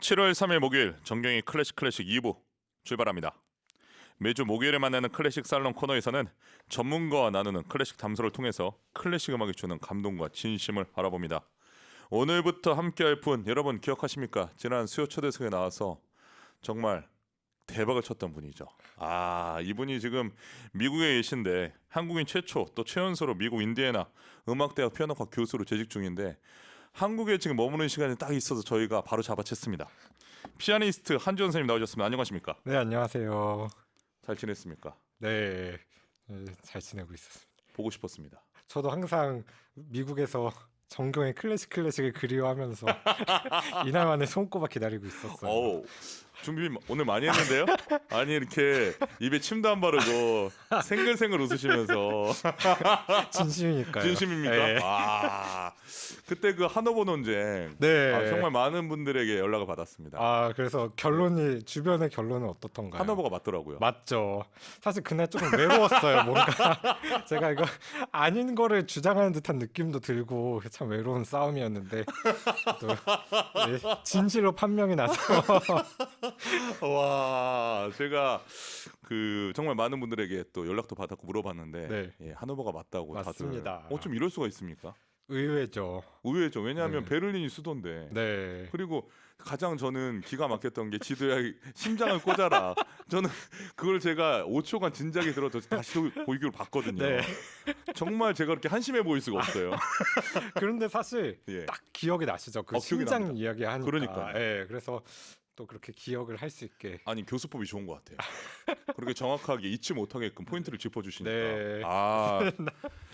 7월 3일 목요일 정경희 클래식 2부 출발합니다. 매주 목요일에 만나는 클래식 살롱 코너에서는 전문가와 나누는 클래식 담소를 통해서 클래식 음악이 주는 감동과 진심을 알아봅니다. 오늘부터 함께할 분 여러분 기억하십니까? 지난 수요 초대석에 나와서 정말 대박을 쳤던 분이죠. 이분이 지금 미국에 계신데 한국인 최초 또 최연소로 미국 인디애나 음악대학 피아노과 교수로 재직 중인데 한국에 지금 머무는 시간이 딱 있어서 저희가 바로 잡아챘습니다. 피아니스트 한지원 선생님 나오셨습니다. 안녕하십니까? 네, 안녕하세요. 잘 지냈습니까? 네, 잘 지내고 있었습니다. 보고 싶었습니다. 저도 항상 미국에서 정경의 클래식을 그리워하면서 이날만에 손꼽아 기다리고 있었어요. 준비 오늘 많이 했는데요? 아니 이렇게 입에 침도 안 바르고 생글생글 웃으시면서 진심이니까요. 진심입니까? 네. 그때 그 하노버 논쟁 네. 정말 많은 분들에게 연락을 받았습니다. 그래서 주변의 결론은 어떻던가요? 하노버가 맞더라고요. 맞죠. 사실 그날 조금 외로웠어요. 뭔가 제가 이거 아닌 거를 주장하는 듯한 느낌도 들고 참 외로운 싸움이었는데 또 진실로 판명이 나서 와, 제가 그 정말 많은 분들에게 또 연락도 받았고 물어봤는데 네. 예, 하노버가 맞다고 맞습니다. 다들 좀 이럴 수가 있습니까? 의외죠. 의외죠. 왜냐하면 네. 베를린이 수도인데. 네. 그리고 가장 저는 기가 막혔던 게 지도에 심장을 꽂아라. 저는 그걸 제가 5초간 진작에 들어서 다시 보기로 봤거든요. 네. 정말 제가 그렇게 한심해 보일 수가 없어요. 그런데 사실 예. 딱 기억이 나시죠. 그 기억이 심장 납니다. 이야기 하니까. 그러니까요. 네, 그래서 또 그렇게 기억을 할 수 있게. 아니 교수법이 좋은 것 같아요. 그렇게 정확하게 잊지 못하게끔 포인트를 짚어주시니까. 네.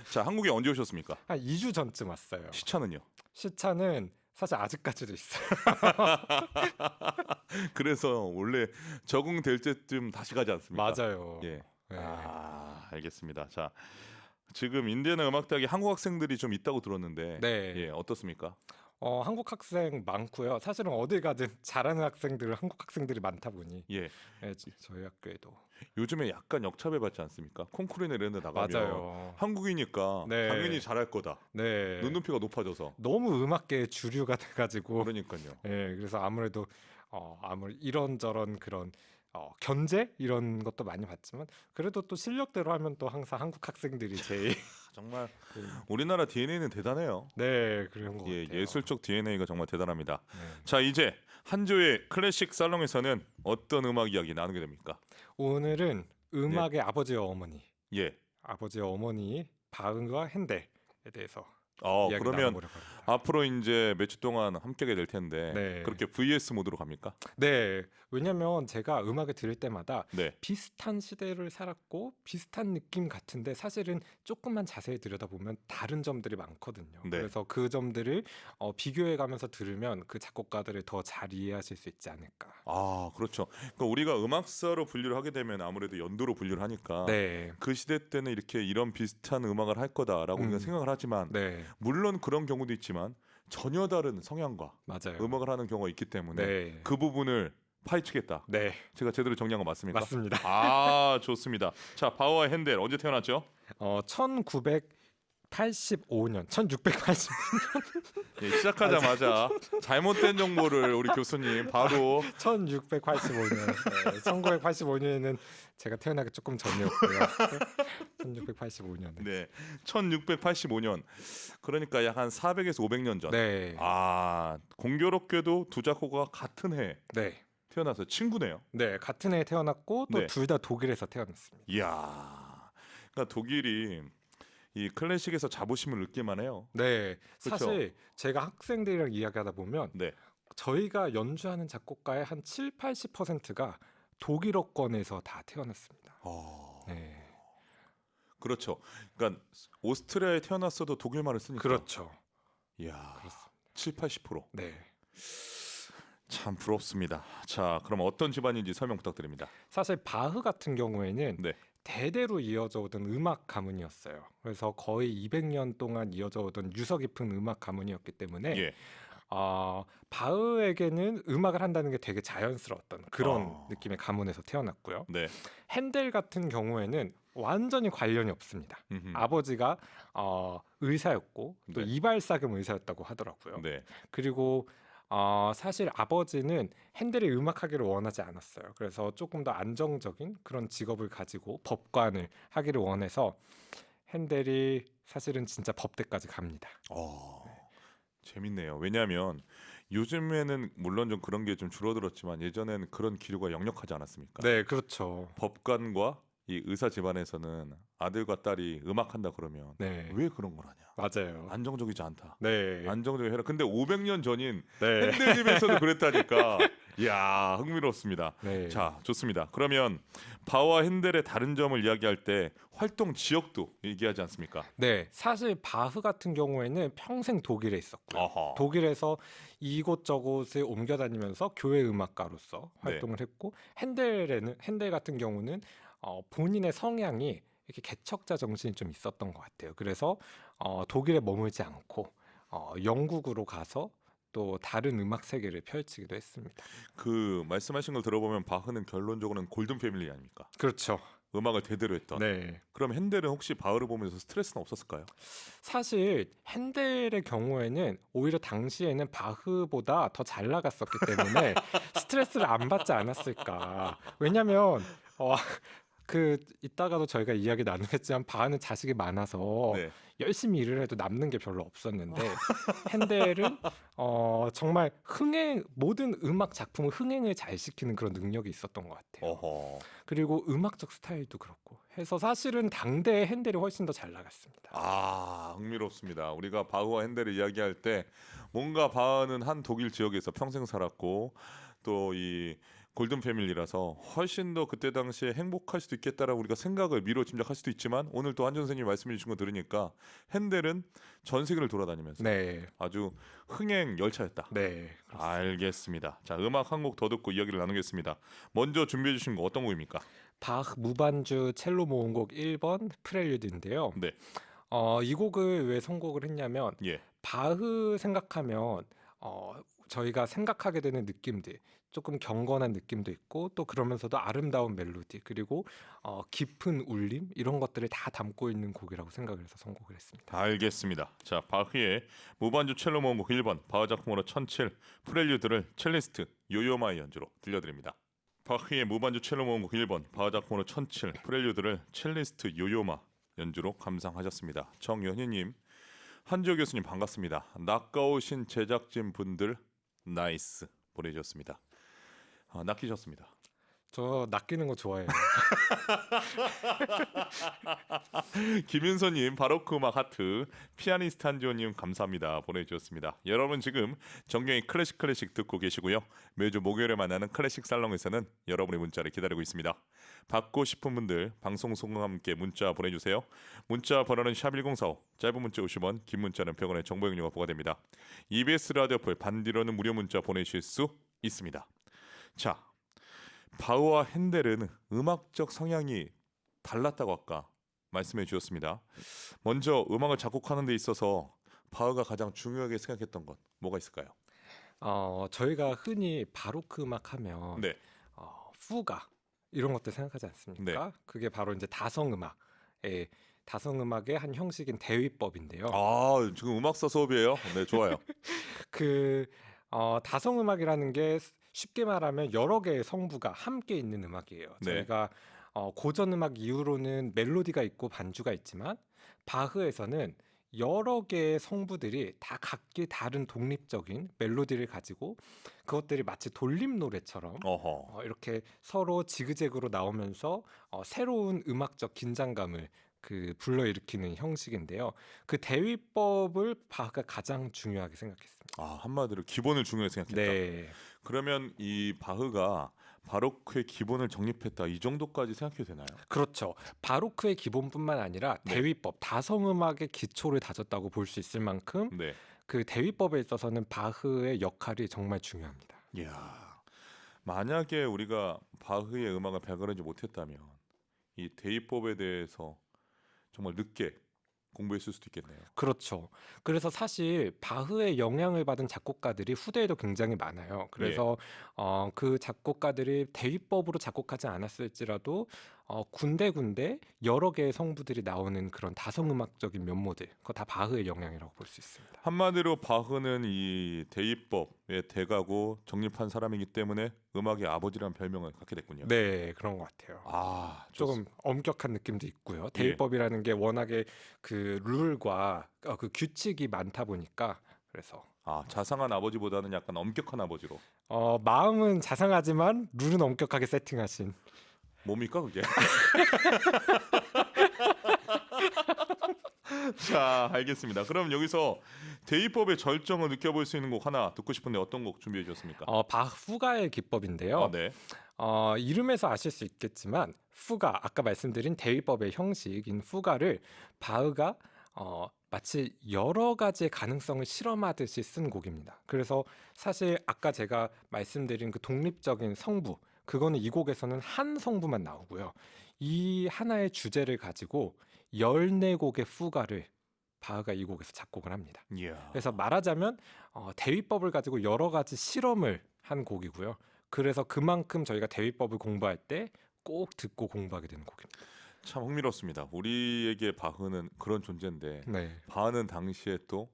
자, 한국에 언제 오셨습니까? 한 2주 전쯤 왔어요. 시차는요? 시차는 사실 아직까지도 있어요. 그래서 원래 적응될 때쯤 다시 가지 않습니까? 맞아요. 예. 네. 알겠습니다. 자, 지금 인디애나 음악대학에 한국 학생들이 좀 있다고 들었는데, 네. 예, 어떻습니까? 한국 학생 많고요. 사실은 어딜 가든 잘하는 학생들은 한국 학생들이 많다 보니 예, 저희 학교에도 요즘에 약간 역차별 받지 않습니까? 콩쿠르나 이런 데 나가면 맞아요. 한국이니까 네. 당연히 잘할 거다. 네. 눈높이가 높아져서. 너무 음악계의 주류가 돼가지고 그러니까요. 그래서 아무래도 이런저런 그런 견제 이런 것도 많이 봤지만 그래도 또 실력대로 하면 또 항상 한국 학생들이 제일 정말 우리나라 DNA는 대단해요. 네 그런 것 같아요. 예술적 DNA가 정말 대단합니다. 네. 자, 이제 한조의 클래식 살롱에서는 어떤 음악 이야기 나누게 됩니까? 오늘은 음악의 아버지와 어머니, 예. 아버지와 어머니 바흐와 핸델에 대해서 이야기 그러면 나눠보려고 합니다. 앞으로 이제 몇 주 동안 함께하게 될 텐데 네. 그렇게 VS 모드로 갑니까? 네, 왜냐면 제가 음악을 들을 때마다 네. 비슷한 시대를 살았고 비슷한 느낌 같은데 사실은 조금만 자세히 들여다보면 다른 점들이 많거든요. 네. 그래서 그 점들을 비교해가면서 들으면 그 작곡가들을 더 잘 이해하실 수 있지 않을까. 그렇죠. 그러니까 우리가 음악사로 분류를 하게 되면 아무래도 연도로 분류를 하니까 네, 그 시대 때는 이런 비슷한 음악을 할 거다라고 우리가 생각을 하지만 네, 물론 그런 경우도 있지만 전혀 다른 성향과 맞아요. 음악을 하는 경우가 있기 때문에 네, 그 부분을 파헤치겠다. 네, 제가 제대로 정리한 거 맞습니까? 맞습니다. 좋습니다. 자, 바흐와 핸델 언제 태어났죠? 1985년, 1680. 예, 시작하자마자 잘못된 정보를 우리 교수님 바로 1685년. 네, 1985년에는 제가 태어나기 조금 전이었고요. 1685년에. 네, 1685년. 그러니까 약 한 400에서 500년 전. 네. 공교롭게도 두 작곡가 같은 해 네. 태어나서 친구네요. 네, 같은 해에 태어났고 또 네. 둘 다 독일에서 태어났습니다. 이야, 그러니까 독일이 이 클래식에서 자부심을 느낄만 해요. 네, 그쵸? 사실 제가 학생들이랑 이야기하다 보면 네, 저희가 연주하는 작곡가의 한 7, 80%가 독일어권에서 다 태어났습니다. 네, 그렇죠. 그러니까 오스트리아에 태어났어도 독일말을 쓰니까. 그렇죠. 이야, 그렇습니다. 7, 80%. 네, 참 부럽습니다. 자, 그럼 어떤 집안인지 설명 부탁드립니다. 사실 바흐 같은 경우에는 네, 대대로 이어져 오던 음악 가문이었어요. 그래서 거의 200년 동안 이어져 오던 유서 깊은 음악 가문이었기 때문에 예, 바흐에게는 음악을 한다는 게 되게 자연스러웠던 그런 아. 느낌의 가문에서 태어났고요. 네, 핸델 같은 경우에는 완전히 관련이 없습니다. 음흠. 아버지가 의사였고 또 네. 이발사금 의사였다고 하더라고요. 네, 그리고 사실 아버지는 핸델이 음악하기를 원하지 않았어요. 그래서 조금 더 안정적인 그런 직업을 가지고 법관을 하기를 원해서 핸델이 사실은 진짜 법대까지 갑니다. 재밌네요. 왜냐하면 요즘에는 물론 좀 그런 게 좀 줄어들었지만 예전에는 그런 기류가 역력하지 않았습니까? 네, 그렇죠. 법관과 이 의사 집안에서는 아들과 딸이 음악한다 그러면 네, 왜 그런 걸 하냐? 맞아요. 안정적이지 않다. 네, 안정적이 해라. 근데 500년 전인 네, 핸델 집에서도 그랬다니까. 이야, 흥미롭습니다. 네. 자, 좋습니다. 그러면 바와 핸델의 다른 점을 이야기할 때 활동 지역도 얘기하지 않습니까? 네, 사실 바흐 같은 경우에는 평생 독일에 있었고요. 어허. 독일에서 이곳저곳을 옮겨 다니면서 교회 음악가로서 네. 활동을 했고, 핸델 같은 경우는 본인의 성향이 이렇게 개척자 정신이 좀 있었던 것 같아요. 그래서 독일에 머물지 않고 영국으로 가서 또 다른 음악 세계를 펼치기도 했습니다. 그 말씀하신 걸 들어보면 바흐는 결론적으로는 골든 패밀리 아닙니까? 그렇죠. 음악을 대대로 했던. 네. 그럼 핸델은 혹시 바흐를 보면서 스트레스는 없었을까요? 사실 핸델의 경우에는 오히려 당시에는 바흐보다 더 잘 나갔었기 때문에 스트레스를 안 받지 않았을까. 왜냐면 그 이따가도 저희가 이야기 나누겠지만 바흐는 자식이 많아서 네. 열심히 일을 해도 남는 게 별로 없었는데 핸델은 정말 모든 음악 작품을 흥행을 잘 시키는 그런 능력이 있었던 것 같아요. 어허. 그리고 음악적 스타일도 그렇고 해서 사실은 당대의 핸델이 훨씬 더 잘 나갔습니다. 아, 흥미롭습니다. 우리가 바흐와 핸델을 이야기할 때 뭔가 바흐는 한 독일 지역에서 평생 살았고 또 이 골든 패밀리라서 훨씬 더 그때 당시에 행복할 수도 있겠다라고 우리가 생각을 미뤄 짐작할 수도 있지만 오늘 또 한전 선생님이 말씀해 주신 거 들으니까 핸델은 전 세계를 돌아다니면서 네, 아주 흥행 열차였다. 네. 알겠습니다. 자, 음악 한 곡 더 듣고 이야기를 나누겠습니다. 먼저 준비해 주신 거 어떤 곡입니까? 바흐 무반주 첼로 모음곡 1번 프렐류드인데요. 네. 이 곡을 왜 선곡을 했냐면 예. 바흐 생각하면 저희가 생각하게 되는 느낌들 조금 경건한 느낌도 있고 또 그러면서도 아름다운 멜로디 그리고 깊은 울림 이런 것들을 다 담고 있는 곡이라고 생각을 해서 선곡을 했습니다. 알겠습니다. 자, 바흐의 무반주 첼로 모음곡 1번 바흐 작품으로 1007 프렐류드를 첼리스트 요요마의 연주로 들려드립니다. 바흐의 무반주 첼로 모음곡 1번 바흐 작품으로 1007 프렐류드를 첼리스트 요요마 연주로 감상하셨습니다. 정연희님, 한지호 교수님 반갑습니다. 낚아오신 제작진 분들 나이스 보내주셨습니다. 낚이셨습니다. 저 낚이는 거 좋아해요. 김윤서님 바로크 음악 하트 피아니스트 한지호님 감사합니다 보내주셨습니다. 여러분 지금 정경희 클래식 듣고 계시고요. 매주 목요일에 만나는 클래식 살롱에서는 여러분의 문자를 기다리고 있습니다. 받고 싶은 분들 방송 소감과 함께 문자 보내주세요. 문자 번호는 샵1045 짧은 문자 50원 긴 문자는 100원의 정보 이용료가 부과됩니다. EBS 라디오 어플 반디로는 무료 문자 보내실 수 있습니다. 자, 바흐와 핸델은 음악적 성향이 달랐다고 아까 말씀해 주셨습니다. 먼저 음악을 작곡하는 데 있어서 바흐가 가장 중요하게 생각했던 것 뭐가 있을까요? 저희가 흔히 바로크 음악 하면 네, 후가 이런 것들 생각하지 않습니까? 그게 바로 이제 다성음악의 한 형식인 대위법인데요. 아 지금 음악사 수업이에요. 네, 좋아요. 그 다성음악이라는 게 쉽게 말하면 여러 개의 성부가 함께 있는 음악이에요. 네. 저희가 고전 음악 이후로는 멜로디가 있고 반주가 있지만 바흐에서는 여러 개의 성부들이 다 각기 다른 독립적인 멜로디를 가지고 그것들이 마치 돌림 노래처럼 어허. 이렇게 서로 지그재그로 나오면서 새로운 음악적 긴장감을 불러일으키는 형식인데요. 그 대위법을 바흐가 가장 중요하게 생각했습니다. 아 한마디로 기본을 중요하게 생각했다. 네, 그러면 이 바흐가 바로크의 기본을 정립했다 이 정도까지 생각해도 되나요? 그렇죠. 바로크의 기본뿐만 아니라 네. 대위법, 다성음악의 기초를 다졌다고 볼 수 있을 만큼 네. 그 대위법에 있어서는 바흐의 역할이 정말 중요합니다. 이야. 만약에 우리가 바흐의 음악을 발견하지 못했다면 이 대위법에 대해서 정말 늦게 공부했을 수도 있겠네요. 그렇죠. 그래서 사실 바흐의 영향을 받은 작곡가들이 후대에도 굉장히 많아요. 그래서 그 작곡가들이 대위법으로 작곡하지 않았을지라도 군데군데 여러 개의 성부들이 나오는 그런 다성음악적인 면모들, 그거 다 바흐의 영향이라고 볼 수 있습니다. 한마디로 바흐는 이 대위법의 대가고 정립한 사람이기 때문에 음악의 아버지라는 별명을 갖게 됐군요. 네, 그런 것 같아요. 아, 조금 엄격한 느낌도 있고요. 예. 대위법이라는 게 워낙에 그 룰과 그 규칙이 많다 보니까 그래서 자상한 아버지보다는 약간 엄격한 아버지로. 마음은 자상하지만 룰은 엄격하게 세팅하신. 뭡니까 그게? 자, 알겠습니다. 그럼 여기서 대위법의 절정을 느껴볼 수 있는 곡 하나 듣고 싶은데 어떤 곡 준비해 주셨습니까? 바흐 후가의 기법인데요. 네. 이름에서 아실 수 있겠지만 후가, 아까 말씀드린 대위법의 형식인 후가를 바흐가 마치 여러 가지의 가능성을 실험하듯이 쓴 곡입니다. 그래서 사실 아까 제가 말씀드린 그 독립적인 성부, 그거는 이 곡에서는 한 성부만 나오고요. 이 하나의 주제를 가지고 14곡의 후가를 바흐가 이 곡에서 작곡을 합니다. 이야. 그래서 말하자면 대위법을 가지고 여러 가지 실험을 한 곡이고요. 그래서 그만큼 저희가 대위법을 공부할 때 꼭 듣고 공부하게 되는 곡입니다. 참 흥미롭습니다. 우리에게 바흐는 그런 존재인데 네, 바흐는 당시에 또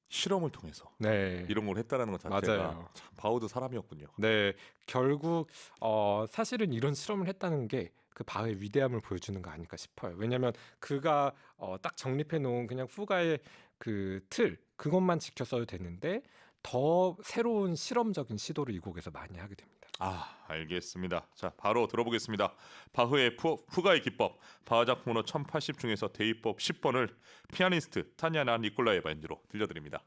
실험을 통해서 네, 이런 걸 했다라는 것 자체가 맞아요. 참 바흐도 사람이었군요. 네, 결국 사실은 이런 실험을 했다는 게 그 바흐의 위대함을 보여주는 거 아닐까 싶어요. 왜냐하면 그가 딱 정립해 놓은 그냥 후가의 그 틀, 그것만 지켜 써도 되는데 더 새로운 실험적인 시도를 이 곡에서 많이 하게 됩니다. 알겠습니다. 자, 바로 들어보겠습니다. 바흐의 후가의 기법, 바흐 작품으로 1080 중에서 대위법 10번을 피아니스트 타냐나 니콜라예바 연주로 들려드립니다.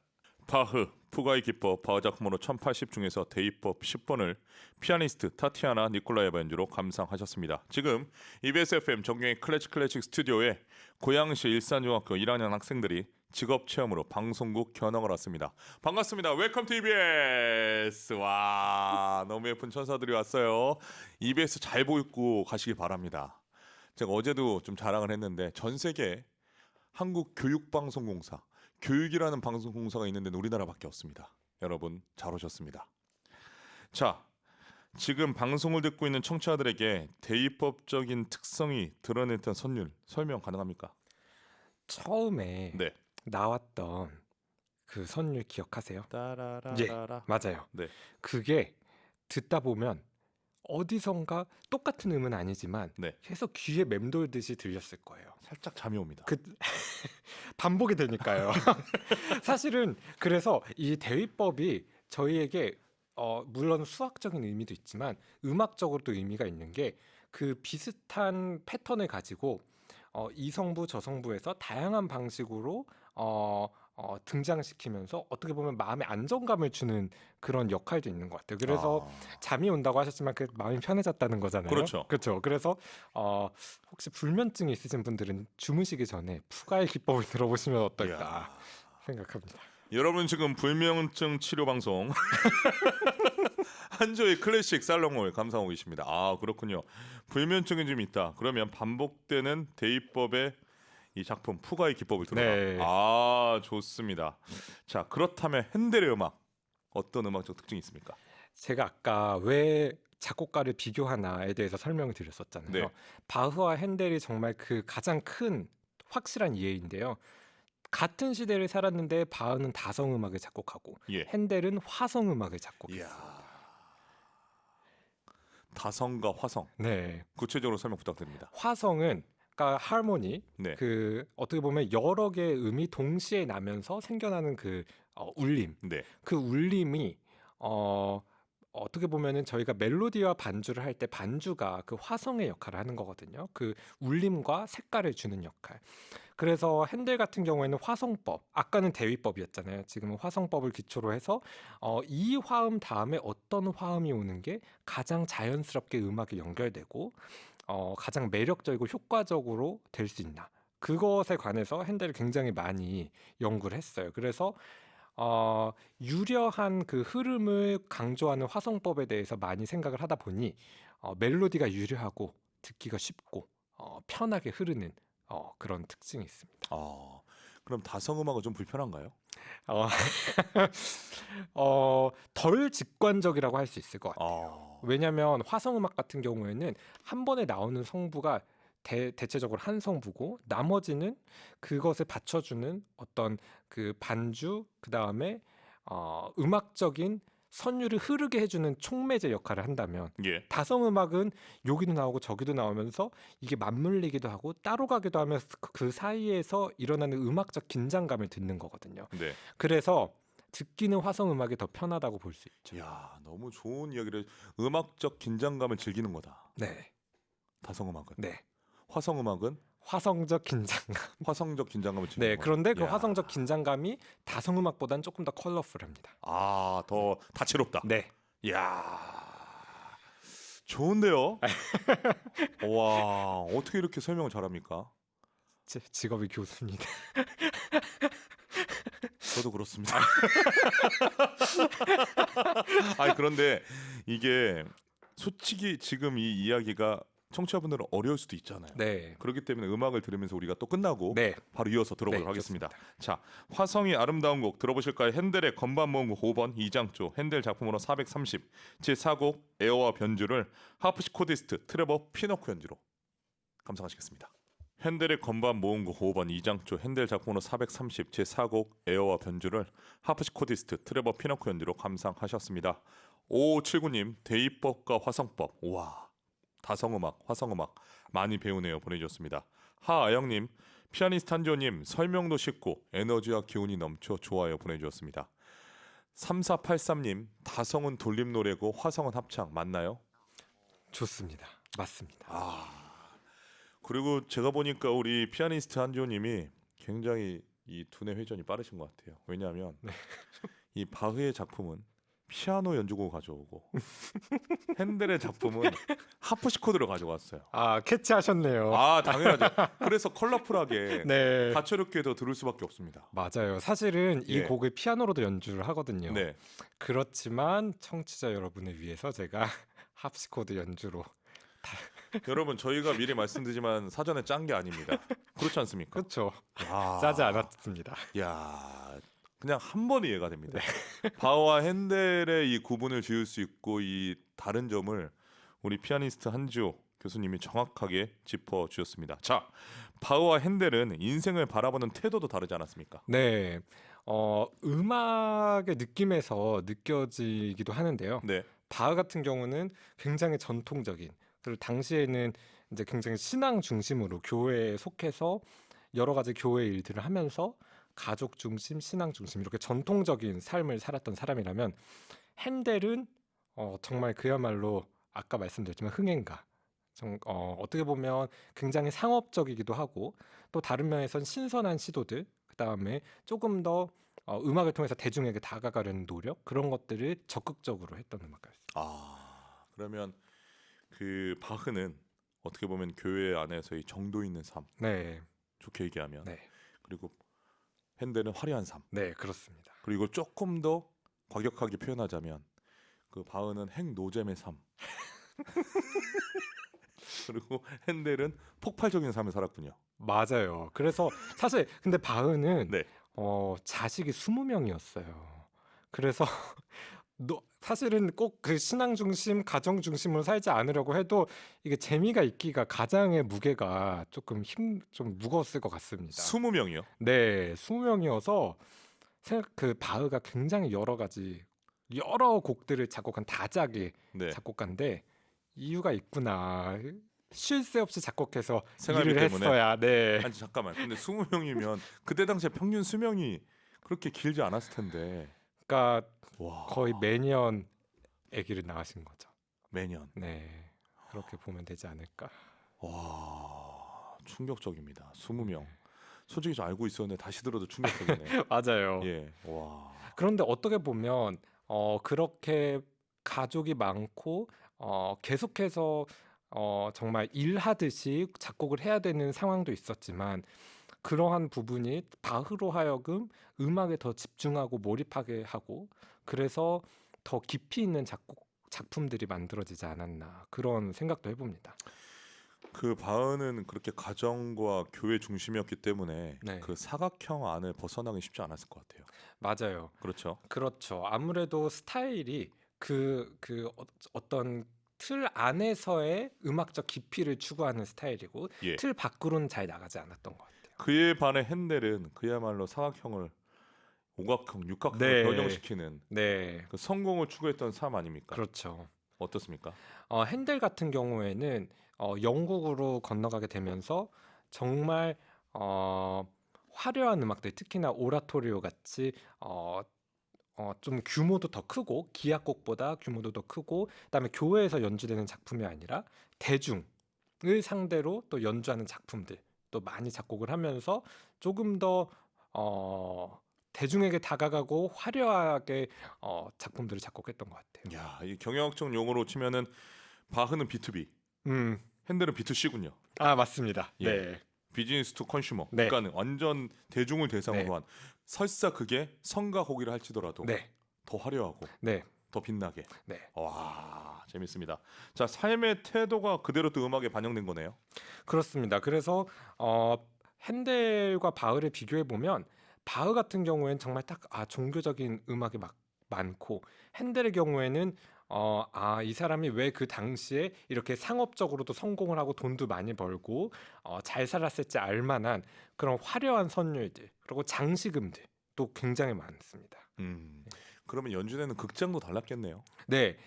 바흐 후가의 기법, 바흐 작품으로 1080 중에서 대위법 10번을 피아니스트 타티아나 니콜라예바 연주로 감상하셨습니다. 지금 EBS FM 정경의 클래식 스튜디오에 고양시 일산중학교 1학년 학생들이 직업 체험으로 방송국 견학을 왔습니다. 반갑습니다. 웰컴 투 EBS. 와, 너무 예쁜 천사들이 왔어요. EBS 잘 보고 가시기 바랍니다. 제가 어제도 좀 자랑을 했는데 전 세계 한국 교육방송공사, 교육이라는 방송공사가 있는 데는 우리나라밖에 없습니다. 여러분 잘 오셨습니다. 자, 지금 방송을 듣고 있는 청취자들에게 대위법적인 특성이 드러냈던 선율 설명 가능합니까? 처음에 네. 나왔던 그 선율 기억하세요? 따라라라라. 맞아요. 네. 그게 듣다 보면 어디선가 똑같은 음은 아니지만 네. 계속 귀에 맴돌듯이 들렸을 거예요. 살짝 잠이 옵니다. 그 반복이 되니까요. 사실은 그래서 이 대위법이 저희에게 물론 수학적인 의미도 있지만 음악적으로도 의미가 있는 게 그 비슷한 패턴을 가지고 이성부 저성부에서 다양한 방식으로 등장시키면서 어떻게 보면 마음에 안정감을 주는 그런 역할도 있는 것 같아요. 그래서 잠이 온다고 하셨지만 그 마음이 편해졌다는 거잖아요. 그렇죠. 그렇죠. 그래서 혹시 불면증이 있으신 분들은 주무시기 전에 푸가의 기법을 들어보시면 어떨까 이야. 생각합니다. 여러분 지금 불면증 치료 방송 한조의 클래식 살롱을 감상하고 계십니다. 그렇군요. 불면증이 좀 있다. 그러면 반복되는 대위법의 이 작품 푸가의 기법을 들어라. 네. 좋습니다. 자, 그렇다면 핸델의 음악 어떤 음악적 특징이 있습니까? 제가 아까 왜 작곡가를 비교하나에 대해서 설명을 드렸었잖아요. 네. 바흐와 핸델이 정말 그 가장 큰 확실한 이해인데요. 같은 시대를 살았는데 바흐는 다성음악을 작곡하고 예. 핸델은 화성음악을 작곡했어요. 이야. 다성과 화성. 네. 구체적으로 설명 부탁드립니다. 화성은 그러니까 하모니, 네. 그 어떻게 보면 여러 개의 음이 동시에 나면서 생겨나는 그 울림. 네. 그 울림이 어떻게 보면은 저희가 멜로디와 반주를 할 때 반주가 그 화성의 역할을 하는 거거든요. 그 울림과 색깔을 주는 역할. 그래서 핸델 같은 경우에는 화성법, 아까는 대위법이었잖아요. 지금은 화성법을 기초로 해서 이 화음 다음에 어떤 화음이 오는 게 가장 자연스럽게 음악이 연결되고 가장 매력적이고 효과적으로 될 수 있나. 그것에 관해서 핸델이 굉장히 많이 연구를 했어요. 그래서 유려한 그 흐름을 강조하는 화성법에 대해서 많이 생각을 하다 보니 멜로디가 유려하고 듣기가 쉽고 편하게 흐르는 그런 특징이 있습니다. 그럼 다성음악은 좀 불편한가요? 덜 직관적이라고 할 수 있을 것 같아요. 왜냐하면 화성 음악 같은 경우에는 한 번에 나오는 성부가 대체적으로 한 성부고 나머지는 그것을 받쳐주는 어떤 그 반주 그 다음에 음악적인 선율을 흐르게 해주는 촉매제 역할을 한다면 예. 다성 음악은 여기도 나오고 저기도 나오면서 이게 맞물리기도 하고 따로 가기도 하면서 그 사이에서 일어나는 음악적 긴장감을 듣는 거거든요. 네. 그래서 듣기는 화성 음악이 더 편하다고 볼 수 있죠. 야, 너무 좋은 이야기를 음악적 긴장감을 즐기는 거다. 네, 다성 음악은. 네. 화성 음악은 화성적 긴장감. 화성적 긴장감을 즐기는 네, 거다. 그런데 그 야. 화성적 긴장감이 다성 음악보다는 조금 더 컬러풀합니다. 아, 더 다채롭다. 네, 야. 좋은데요? 와, 어떻게 이렇게 설명을 잘합니까? 제 직업이 교수입니다. 저도 그렇습니다. 아니 그런데 이게 솔직히 지금 이 이야기가 청취자분들은 어려울 수도 있잖아요. 네, 그렇기 때문에 음악을 들으면서 우리가 또 끝나고 네, 바로 이어서 들어보도록 네, 하겠습니다. 자, 화성이 아름다운 곡 들어보실까요? 핸델의 건반 모음곡 5번 이장조 핸델 작품으로 430 제4곡 에어와 변주를 하프시코디스트 트레버 피노크 연주로 감상하시겠습니다. 핸델의 건반 모음곡 5번 이장조 핸델 작품으로 430 제4곡 에어와 변주를 하프시코디스트 트레버 피노크 연주로 감상하셨습니다. 5579님 대입법과 화성법 와 다성음악 화성음악 많이 배우네요 보내주셨습니다. 하아영님 피아니스트 한조님 설명도 쉽고 에너지와 기운이 넘쳐 좋아요 보내주셨습니다. 3483님 다성은 돌림 노래고 화성은 합창 맞나요? 좋습니다. 맞습니다. 그리고 제가 보니까 우리 피아니스트 한조님이 굉장히 이 두뇌 회전이 빠르신 것 같아요. 왜냐하면 이 바흐의 작품은 피아노 연주곡을 가져오고 핸델의 작품은 하프시코드를 가져왔어요. 아, 캐치하셨네요. 아 당연하죠. 그래서 컬러풀하게 네, 다채롭게 더 들을 수밖에 없습니다. 맞아요. 사실은 이 예. 곡을 피아노로도 연주를 하거든요. 네. 그렇지만 청취자 여러분을 위해서 제가 합시코드 연주로 여러분 저희가 미리 말씀드리지만 사전에 짠 게 아닙니다. 그렇지 않습니까? 그렇죠. 야. 짜지 않았습니다. 야 그냥 한 번에 이해가 됩니다. 바흐와 핸델의 이 구분을 지을 수 있고 이 다른 점을 우리 피아니스트 한지호 교수님이 정확하게 짚어 주셨습니다. 자, 바흐와 핸델은 인생을 바라보는 태도도 다르지 않았습니까? 네, 음악의 느낌에서 느껴지기도 하는데요. 네, 바흐 같은 경우는 굉장히 전통적인 그리고 당시에는 이제 굉장히 신앙 중심으로 교회에 속해서 여러 가지 교회 일들을 하면서 가족 중심, 신앙 중심 이렇게 전통적인 삶을 살았던 사람이라면 핸델은 정말 그야말로 아까 말씀드렸지만 흥행가 어떻게 보면 굉장히 상업적이기도 하고 또 다른 면에선 신선한 시도들 그다음에 조금 더 음악을 통해서 대중에게 다가가려는 노력 그런 것들을 적극적으로 했던 음악가였습니다. 아 그러면 그 바흐는 어떻게 보면 교회 안에서의 정도 있는 삶, 네, 좋게 얘기하면 네, 그리고 핸델은 화려한 삶, 네, 그렇습니다. 그리고 조금 더 과격하게 표현하자면 그 바흐는 핵노잼의 삶, 그리고 핸델은 폭발적인 삶을 살았군요. 맞아요. 그래서 사실 근데 바흐는 네. 자식이 20명이었어요. 그래서 사실은 꼭 그 신앙 중심, 가정 중심으로 살지 않으려고 해도 이게 재미가 있기가 가장의 무게가 조금 좀 무거웠을 것 같습니다. 20명이요. 네, 20명이어서 그 바흐가 굉장히 여러 곡들을 작곡한 다작의 네. 작곡가인데 이유가 있구나. 쉴 새 없이 작곡해서 생활비 일을 때문에? 했어야. 네. 아니 잠깐만. 근데 20명이면 그때 당시에 평균 수명이 그렇게 길지 않았을 텐데. 그러니까 와. 거의 매년 아기를 낳으신 거죠. 매년. 네. 그렇게 보면 되지 않을까. 와. 충격적입니다. 20명. 솔직히 좀 알고 있었는데 다시 들어도 충격적이네요. 맞아요. 예. 와. 그런데 어떻게 보면 그렇게 가족이 많고 계속해서 정말 일하듯이 작곡을 해야 되는 상황도 있었지만 그러한 부분이 바흐로 하여금 음악에 더 집중하고 몰입하게 하고 그래서 더 깊이 있는 작품들이 만들어지지 않았나 그런 생각도 해봅니다. 그 바흐는 그렇게 가정과 교회 중심이었기 때문에 네. 그 사각형 안을 벗어나기 쉽지 않았을 것 같아요. 맞아요. 그렇죠. 그렇죠. 아무래도 스타일이 어떤 틀 안에서의 음악적 깊이를 추구하는 스타일이고 예. 틀 밖으로는 잘 나가지 않았던 것 같아요. 그에 반해 핸델은 그야말로 사각형을 오각형, 육각형으로 네. 변형시키는 네, 그 성공을 추구했던 사람 아닙니까? 그렇죠. 어떻습니까? 핸델 같은 경우에는 영국으로 건너가게 되면서 정말 화려한 음악들, 특히나 오라토리오 같이 좀 규모도 더 크고 기악곡보다 규모도 더 크고 그다음에 교회에서 연주되는 작품이 아니라 대중을 상대로 또 연주하는 작품들 또 많이 작곡을 하면서 조금 더 대중에게 다가가고 화려하게 작품들을 작곡했던 것 같아요. 야, 이 경영학적 용어로 치면은 바흐는 B2B, 음, 핸델은 B2C군요. 맞습니다. 예. 네, 비즈니스 투 컨슈머. 네. 그러니까 완전 대중을 대상으로 한 설사 그게 성가곡이라 할지더라도 네, 더 화려하고 네, 더 빛나게. 네. 와, 재밌습니다. 자, 삶의 태도가 그대로 또 음악에 반영된 거네요. 그렇습니다. 그래서 핸델과 바흐를 비교해 보면 바흐 같은 경우에는 정말 딱 종교적인 음악이 막 많고 핸델의 경우에는 이 사람이 왜 그 당시에 이렇게 상업적으로도 성공을 하고 돈도 많이 벌고 잘 살았을지 알만한 그런 화려한 선율들 그리고 장식음들 또 굉장히 많습니다. 그러면 연주되는 극장도 달랐겠네요. 네.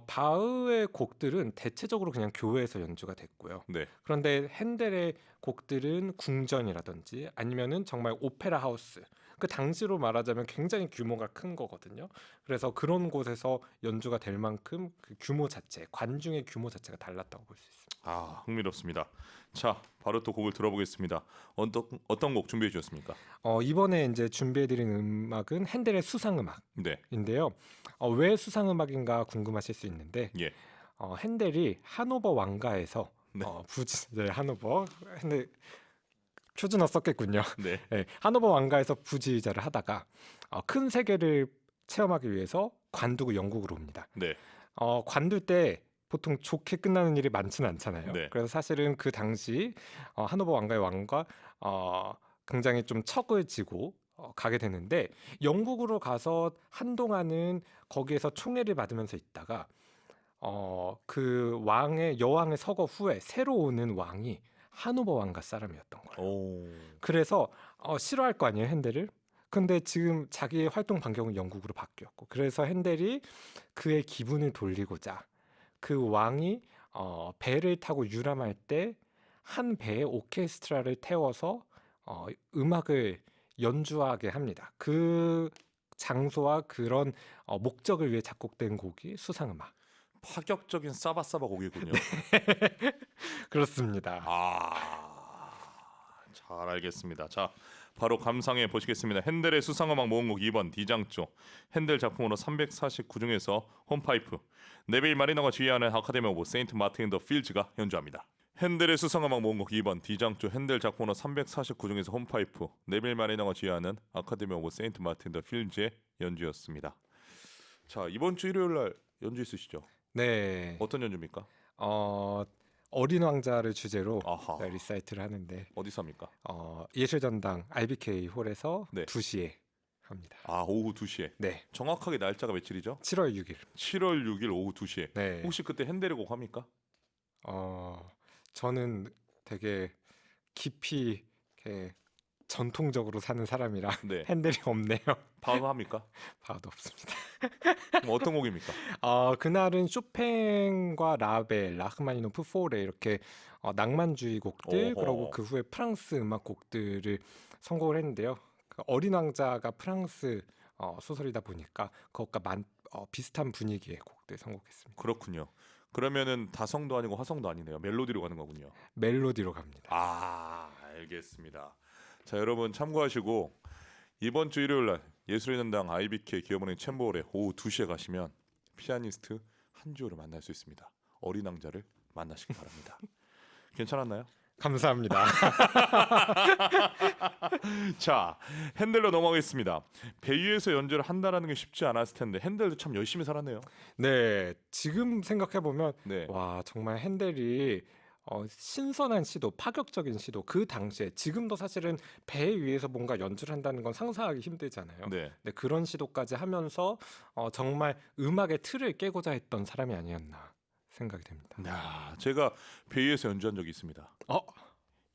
바흐의 곡들은 대체적으로 그냥 교회에서 연주가 됐고요. 네. 그런데 핸델의 곡들은 궁전이라든지 아니면은 정말 오페라 하우스. 그 당시로 말하자면 굉장히 규모가 큰 거거든요. 그래서 그런 곳에서 연주가 될 만큼 그 규모 자체, 관중의 규모 자체가 달랐다고 볼 수 있습니다. 아, 흥미롭습니다. 자, 바로 또 곡을 들어보겠습니다. 어떤 곡 준비해 주셨습니까? 이번에 이제 준비해드린 음악은 핸델의 수상음악인데요. 네. 왜 수상음악인가 궁금하실 수 있는데 예. 핸델이 하노버 왕가에서 네. 하노버 핸델 표준어 썼겠군요. 네. 네, 하노버 왕가에서 부지휘자를 하다가 큰 세계를 체험하기 위해서 관두고 영국으로 옵니다. 네. 관둘 때 보통 좋게 끝나는 일이 많지는 않잖아요. 네. 그래서 사실은 그 당시 하노버 왕가의 왕과 굉장히 좀 척을 지고 가게 되는데 영국으로 가서 한동안은 거기에서 총애를 받으면서 있다가 그 여왕의 서거 후에 새로 오는 왕이 하노버 왕가 사람이었던 거예요. 오. 그래서 싫어할 거 아니에요, 핸델을. 근데 지금 자기의 활동 반경은 영국으로 바뀌었고 그래서 핸델이 그의 기분을 돌리고자 그 왕이 배를 타고 유람할 때 한 배에 오케스트라를 태워서 음악을 연주하게 합니다. 그 장소와 그런 목적을 위해 작곡된 곡이 수상음악. 파격적인 사바사바 곡이군요. 그렇습니다. 잘 알겠습니다. 자, 바로 감상해 보시겠습니다. 핸델의 수상음악 모음곡 2번 D장조. 핸델 작품으로 349 중에서 홈파이프. 네빌 마리너가 지휘하는 아카데미 오브 세인트 마틴 더 필즈가 연주합니다. 핸델의 수상음악 모음곡 2번 D장조. 핸델 작품으로 349 중에서 홈파이프. 네빌 마리너가 지휘하는 아카데미 오브 세인트 마틴 더 필즈의 연주였습니다. 자, 이번 주 일요일 날 연주 있으시죠? 네. 어떤 연주입니까? 어린 왕자를 주제로 아하. 리사이트를 하는데 어디서 합니까? 예술전당 RBK 홀에서 네. 2시에 합니다. 오후 2시에. 네. 정확하게 날짜가 며칠이죠? 7월 6일. 7월 6일 오후 2시에. 네. 혹시 그때 핸델의 곡 합니까? 저는 되게 깊이 이렇게 전통적으로 사는 사람이라 네. 핸델이 없네요. 바흐 합니까? 봐도 없습니다. 그럼 어떤 곡입니까? 그날은 쇼팽과 라벨, 라흐마니노프, 포레 이렇게 낭만주의 곡들 오호. 그리고 그 후에 프랑스 음악 곡들을 선곡을 했는데요. 그 어린 왕자가 프랑스 소설이다 보니까 그것과 비슷한 분위기의 곡들 선곡했습니다. 그렇군요. 그러면은 다성도 아니고 화성도 아니네요. 멜로디로 가는 거군요. 멜로디로 갑니다. 알겠습니다. 자, 여러분 참고하시고 이번 주 일요일 날 예술의 전당 IBK 기업은행 챔버홀에 오후 2시에 가시면 피아니스트 한주호를 만날 수 있습니다. 어린 왕자를 만나시기 바랍니다. 괜찮았나요? 감사합니다. 자, 핸델로 넘어가겠습니다. 배 위에서 연주를 한다라는 게 쉽지 않았을 텐데 핸델도 참 열심히 살았네요. 네, 지금 생각해 보면 네. 와 정말 핸델이 신선한 시도, 파격적인 시도. 그 당시에 지금도 사실은 배 위에서 뭔가 연주를 한다는 건 상상하기 힘들잖아요. 네. 근데 그런 시도까지 하면서 정말 음악의 틀을 깨고자 했던 사람이 아니었나 생각이 됩니다. 야, 제가 배 위에서 연주한 적이 있습니다. 어,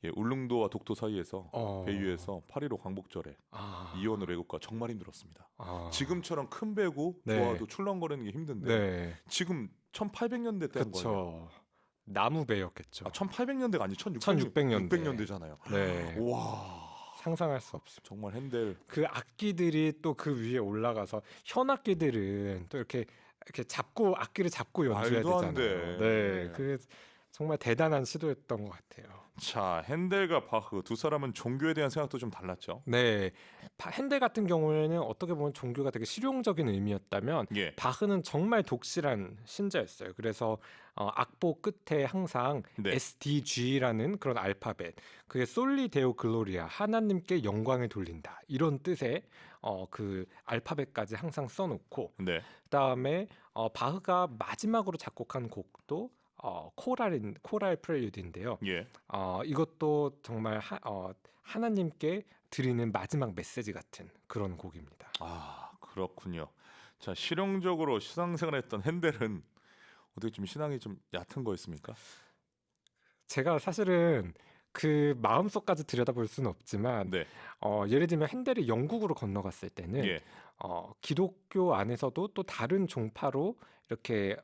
예, 울릉도와 독도 사이에서 어, 배 위에서 8.15 광복절에 아, 이원을 애국가 정말 힘들었습니다. 아, 지금처럼 큰 배고 네. 좋아도 출렁거리는 게 힘든데 네, 지금 1800년대 때 한 거예요. 그렇죠. 나무배였겠죠. 1800년대가 아니 1600년대. 1600년대잖아요. 네, 와, 상상할 수 없습니다. 정말 핸델. 그 악기들이 또 그 위에 올라가서 현악기들은 또 이렇게 잡고 악기를 잡고 연주해야 말도 안 되잖아요. 돼. 네, 그 정말 대단한 시도였던 것 같아요. 자, 핸델과 바흐 두 사람은 종교에 대한 생각도 좀 달랐죠. 네, 핸델 같은 경우에는 어떻게 보면 종교가 되게 실용적인 의미였다면 예. 바흐는 정말 독실한 신자였어요. 그래서 악보 끝에 항상 네. SDG라는 그런 알파벳, 그게 솔리 데오 글로리아, 하나님께 영광을 돌린다 이런 뜻의 그 알파벳까지 항상 써놓고, 네. 그다음에 바흐가 마지막으로 작곡한 곡도 코랄 프렐류드인데요. 예. 이것도 정말 하나님께 드리는 마지막 메시지 같은 그런 곡입니다. 아, 그렇군요. 자, 실용적으로 신앙생활했던 핸델은 어떻게 좀 신앙이 좀 얕은 거였습니까? 제가 사실은 그 마음속까지 들여다볼 수는 없지만 네. 예를 들면 핸델이 영국으로 건너갔을 때는 예. 기독교 안에서도 또 다른 종파로 이렇게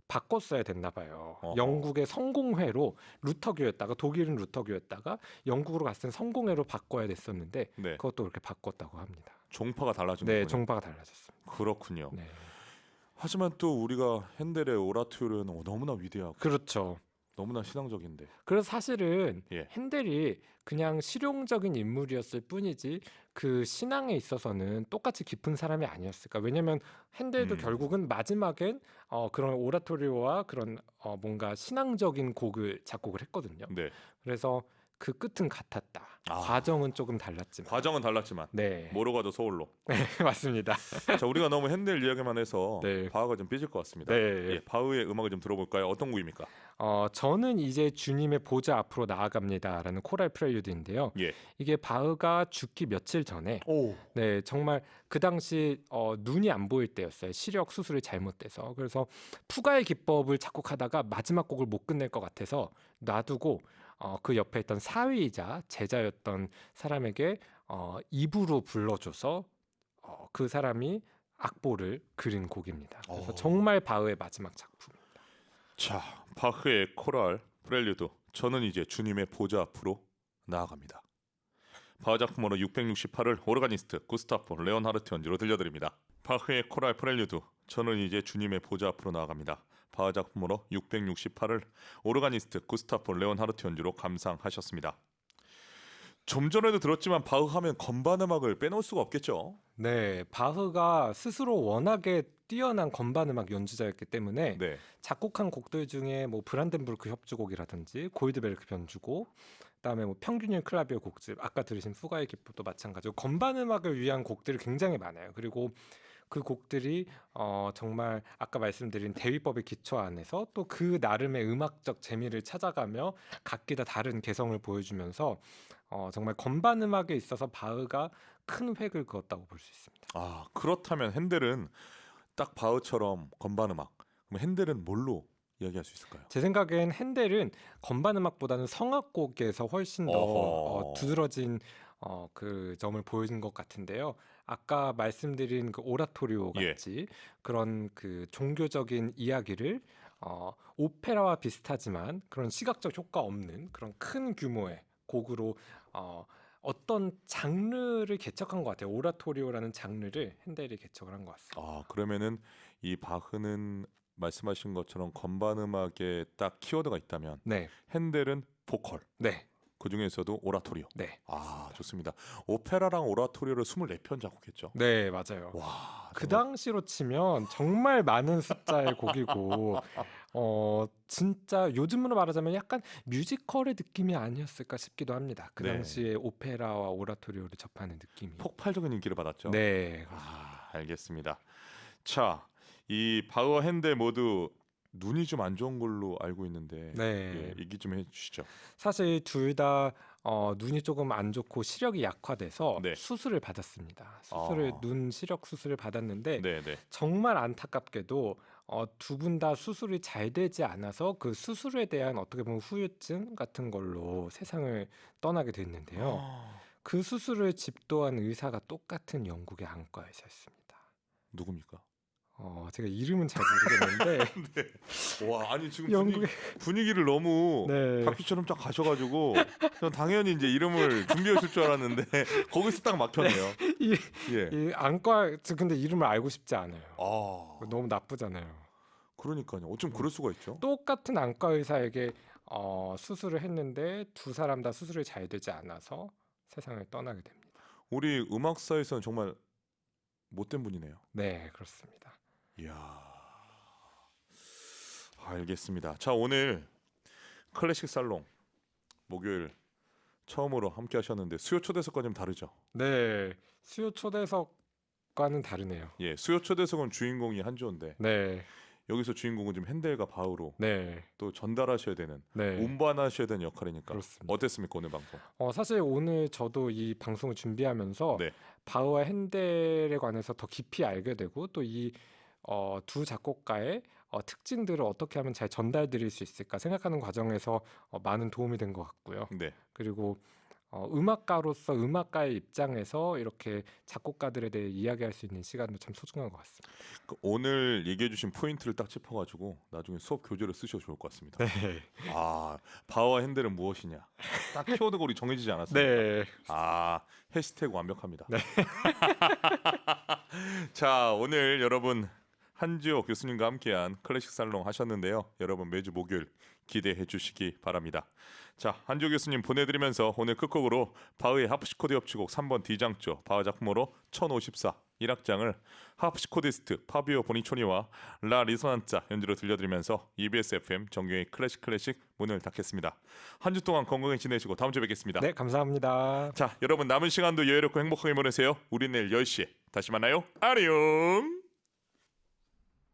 바꿨어야 됐나 봐요. 어허. 영국의 성공회로 루터교였다가, 독일은 루터교였다가 영국으로 갔을 땐 성공회로 바꿔야 됐었는데 네. 그것도 그렇게 바꿨다고 합니다. 종파가 달라진 네, 거군요. 종파가 달라졌습니다. 그렇군요. 네, 하지만 또 우리가 핸델의 오라토리오는 너무나 위대하고 그렇죠. 너무나 신앙적인데. 그래서 사실은 예. 핸델이 그냥 실용적인 인물이었을 뿐이지 그 신앙에 있어서는 똑같이 깊은 사람이 아니었을까. 왜냐하면 핸델도 결국은 마지막엔 그런 오라토리오와 그런 뭔가 신앙적인 곡을 작곡을 했거든요. 네. 그래서 그 끝은 같았다. 아. 과정은 조금 달랐지만. 과정은 달랐지만 네, 뭐로 가도 서울로. 맞습니다. 자, 우리가 너무 핸델 이야기만 해서 네. 바흐가 좀 삐질 것 같습니다. 네. 예, 바흐의 음악을 좀 들어볼까요? 어떤 곡입니까? 저는 이제 주님의 보좌 앞으로 나아갑니다라는 코랄 프렐류드인데요. 예. 이게 바흐가 죽기 며칠 전에, 오. 네, 정말 그 당시 눈이 안 보일 때였어요. 시력 수술이 잘못돼서. 그래서 푸가의 기법을 작곡하다가 마지막 곡을 못 끝낼 것 같아서 놔두고 그 옆에 있던 사위이자 제자였던 사람에게 입으로 불러줘서 그 사람이 악보를 그린 곡입니다. 그래서 오. 정말 바흐의 마지막 작품. 자, 바흐의 코랄 프렐류드. 저는 이제 주님의 보좌 앞으로 나아갑니다. 바흐 작품으로 668을 오르가니스트 구스타프 레온하르트 연주로 들려드립니다. 바흐의 코랄 프렐류드. 저는 이제 주님의 보좌 앞으로 나아갑니다. 바흐 작품으로 668을 오르가니스트 구스타프 레온하르트 연주로 감상하셨습니다. 좀 전에도 들었지만 바흐 하면 건반 음악을 빼놓을 수가 없겠죠. 네, 바흐가 스스로 워낙에 뛰어난 건반 음악 연주자였기 때문에 네. 작곡한 곡들 중에 뭐 브란덴부르크 협주곡이라든지 골드베르크 변주곡, 그다음에 뭐 평균율 클라비오 곡집, 아까 들으신 푸가의 기법도 마찬가지고 건반 음악을 위한 곡들이 굉장히 많아요. 그리고 그 곡들이 정말 아까 말씀드린 대위법의 기초 안에서 또 그 나름의 음악적 재미를 찾아가며 각기 다 다른 개성을 보여주면서 정말 건반 음악에 있어서 바흐가 큰 획을 그었다고 볼 수 있습니다. 아, 그렇다면 핸델은 딱 바흐처럼 건반 음악. 그럼 핸델은 뭘로 이야기할 수 있을까요? 제 생각엔 핸델은 건반 음악보다는 성악곡에서 훨씬 더 어허. 두드러진 그 점을 보여준 것 같은데요. 아까 말씀드린 그 오라토리오 예. 같이 그런 그 종교적인 이야기를 오페라와 비슷하지만 그런 시각적 효과 없는 그런 큰 규모의 곡으로 어떤 장르를 개척한 것 같아요. 오라토리오라는 장르를 핸델이 개척을 한 것 같습니다. 아, 그러면은 이 바흐는 말씀하신 것처럼 건반 음악에 딱 키워드가 있다면 네, 핸델은 보컬, 네, 그 중에서도 오라토리오. 네, 아, 좋습니다. 오페라랑 오라토리오를 24편 작곡했죠. 네, 맞아요. 와, 그 정말 당시로 치면 정말 많은 숫자의 곡이고 진짜 요즘으로 말하자면 약간 뮤지컬의 느낌이 아니었을까 싶기도 합니다. 그 네. 당시에 오페라와 오라토리오를 접하는 느낌이. 폭발적인 인기를 받았죠. 네, 아, 알겠습니다. 자, 이 바흐와 핸델 모두 눈이 좀 안 좋은 걸로 알고 있는데 네. 예, 얘기 좀 해주시죠. 사실 둘 다 눈이 조금 안 좋고 시력이 약화돼서 네. 수술을 받았습니다. 아. 눈 시력 수술을 받았는데 네네. 정말 안타깝게도 두 분 다 수술이 잘 되지 않아서 그 수술에 대한 어떻게 보면 후유증 같은 걸로 세상을 떠나게 됐는데요. 그 수술을 집도한 의사가 똑같은 영국의 안과 의사였습니다. 누굽니까? 제가 이름은 잘 모르겠는데 와 아니 지금 영국의 분위기를 너무 네. 다큐처럼 딱 가셔가지고 전 당연히 이제 이름을 준비하실 줄 알았는데 거기서 딱 막혔네요. 이, 예. 이 안과 근데 이름을 알고 싶지 않아요. 아 너무 나쁘잖아요. 그러니까요. 어쩜 그럴 수가 있죠? 똑같은 안과 의사에게 수술을 했는데 두 사람 다 수술이 잘 되지 않아서 세상을 떠나게 됩니다. 우리 음악사에서는 정말 못된 분이네요. 네, 그렇습니다. 이야 알겠습니다. 자 오늘 클래식 살롱 목요일 처음으로 함께 하셨는데 수요 초대석과 좀 다르죠? 네, 수요 초대석과는 다르네요. 예, 수요 초대석은 주인공이 한조인데 네, 여기서 주인공은 지금 핸델과 바우로 네, 또 전달하셔야 되는 네, 운반하셔야 되는 역할이니까 그렇습니다. 어땠습니까 오늘 방송? 사실 오늘 저도 이 방송을 준비하면서 네. 바흐와 핸델에 관해서 더 깊이 알게 되고 또 이 두 작곡가의 특징들을 어떻게 하면 잘 전달드릴 수 있을까 생각하는 과정에서 많은 도움이 된 것 같고요. 네. 그리고 음악가로서 음악가의 입장에서 이렇게 작곡가들에 대해 이야기할 수 있는 시간도 참 소중한 것 같습니다. 그 오늘 얘기해주신 포인트를 딱 짚어가지고 나중에 수업 교재를 쓰셔도 좋을 것 같습니다. 네, 아 바와 핸델은 무엇이냐? 딱 키워드가 우리 정해지지 않았습니다. 네, 아 해시태그 완벽합니다. 네. 자 오늘 여러분 한지호 교수님과 함께한 클래식 살롱 하셨는데요. 여러분 매주 목요일 기대해 주시기 바랍니다. 자 한지호 교수님 보내드리면서 오늘 끝곡으로 바흐의 하프시코드 협주곡 3번 D장조 바흐 작품으로 1054 1악장을 하프시코디스트 파비오 보니초니와 라 리소난자 연주로 들려드리면서 EBS FM 정규의 클래식 문을 닫겠습니다. 한 주 동안 건강히 지내시고 다음 주에 뵙겠습니다. 네, 감사합니다. 자 여러분 남은 시간도 여유롭고 행복하게 보내세요. 우리 내일 10시에 다시 만나요. 안녕.